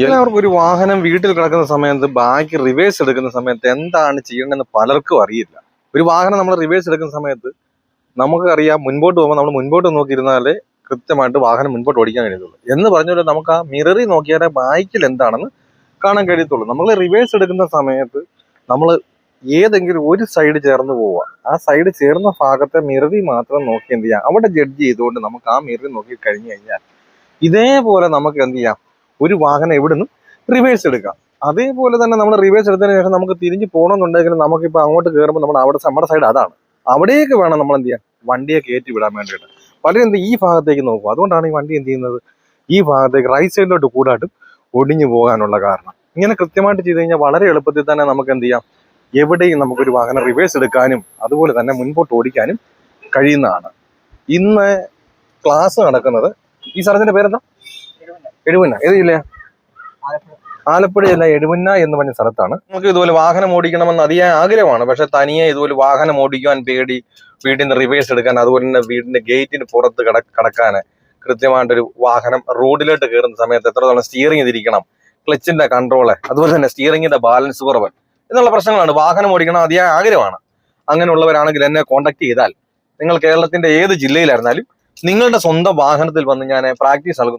എല്ലാവർക്കും ഒരു വാഹനം വീട്ടിൽ കിടക്കുന്ന സമയത്ത് ബാക്ക് റിവേഴ്സ് എടുക്കുന്ന സമയത്ത് എന്താണ് ചെയ്യേണ്ടതെന്ന് പലർക്കും അറിയില്ല. ഒരു വാഹനം നമ്മൾ റിവേഴ്സ് എടുക്കുന്ന സമയത്ത് നമുക്കറിയാം മുൻപോട്ട് പോകുമ്പോൾ നമ്മൾ മുൻപോട്ട് നോക്കിയിരുന്നാലേ കൃത്യമായിട്ട് വാഹനം മുൻപോട്ട് ഓടിക്കാൻ കഴിയത്തുള്ളൂ. എന്ന് പറഞ്ഞാൽ നമുക്ക് ആ മിററിൽ നോക്കിയാലേ ബാക്കിൽ എന്താണെന്ന് കാണാൻ കഴിയത്തുള്ളൂ. നമ്മൾ റിവേഴ്സ് എടുക്കുന്ന സമയത്ത് നമ്മൾ ഏതെങ്കിലും ഒരു സൈഡ് ചേർന്ന് പോവുക, ആ സൈഡ് ചേർന്ന ഭാഗത്തെ മിററിൽ മാത്രം നോക്കി എന്ത് ചെയ്യാം, അവിടെ ജഡ്ജ് ചെയ്തുകൊണ്ട് നമുക്ക് ആ മിററിൽ നോക്കി കഴിഞ്ഞു കഴിഞ്ഞാൽ ഇതേപോലെ നമുക്ക് എന്ത് ചെയ്യാം, ഒരു വാഹനം എവിടുന്നും റിവേഴ്സ് എടുക്കാം. അതേപോലെ തന്നെ നമ്മൾ റിവേഴ്സ് എടുത്തതിന് ശേഷം നമുക്ക് തിരിഞ്ഞ് പോകണമെന്നുണ്ടെങ്കിൽ നമുക്കിപ്പോൾ അങ്ങോട്ട് കയറുമ്പോൾ നമ്മുടെ സൈഡ് അതാണ്, അവിടേക്ക് വേണം നമ്മൾ എന്ത് ചെയ്യാം, വണ്ടിയെ കയറ്റി വിടാൻ വേണ്ടിയിട്ട്. പലരും എന്ത് ഈ ഭാഗത്തേക്ക് നോക്കും. അതുകൊണ്ടാണ് ഈ വണ്ടി എന്ത് ചെയ്യുന്നത്, ഈ ഭാഗത്തേക്ക് റൈറ്റ് സൈഡിലോട്ട് കൂടാട്ടും ഒടിഞ്ഞു പോകാനുള്ള കാരണം. ഇങ്ങനെ കൃത്യമായിട്ട് ചെയ്ത് കഴിഞ്ഞാൽ വളരെ എളുപ്പത്തിൽ തന്നെ നമുക്ക് എന്ത് ചെയ്യാം, എവിടെയും നമുക്കൊരു വാഹനം റിവേഴ്സ് എടുക്കാനും അതുപോലെ തന്നെ മുൻപോട്ട് ഓടിക്കാനും കഴിയുന്നതാണ്. ഇന്ന് ക്ലാസ് നടക്കുന്നത് ഈ സ്ഥലത്തിന്റെ പേരെന്താ? എഴുപന്ന. ഏത് ജില്ലയാ? ആലപ്പുഴയല്ല, എഴുപന്ന എന്ന് പറഞ്ഞ സ്ഥലത്താണ്. നമുക്ക് ഇതുപോലെ വാഹനം ഓടിക്കണമെന്ന് അതിയായ ആഗ്രഹമാണ്. പക്ഷെ തനിയെ ഇതുപോലെ വാഹനം ഓടിക്കാൻ പേടി, വീട്ടിൽ നിന്ന് റിവേഴ്സ് എടുക്കാൻ, അതുപോലെ തന്നെ വീടിന്റെ ഗേറ്റിന് പുറത്ത് കടക്കാൻ, കൃത്യമായിട്ടൊരു വാഹനം റോഡിലോട്ട് കയറുന്ന സമയത്ത് എത്രത്തോളം സ്റ്റിയറിംഗ് തിരിക്കണം, ക്ലച്ചിന്റെ കൺട്രോള്, അതുപോലെ തന്നെ സ്റ്റിയറിംഗിന്റെ ബാലൻസ് കുറവ് എന്നുള്ള പ്രശ്നങ്ങളാണ്. വാഹനം ഓടിക്കണം അതിയായ ആഗ്രഹമാണ്. അങ്ങനെയുള്ളവരാണെങ്കിൽ എന്നെ കോൺടാക്ട് ചെയ്താൽ നിങ്ങൾ കേരളത്തിന്റെ ഏത് ജില്ലയിലായിരുന്നാലും നിങ്ങളുടെ സ്വന്തം വാഹനത്തിൽ വന്ന് ഞാൻ പ്രാക്ടീസ് നൽകും.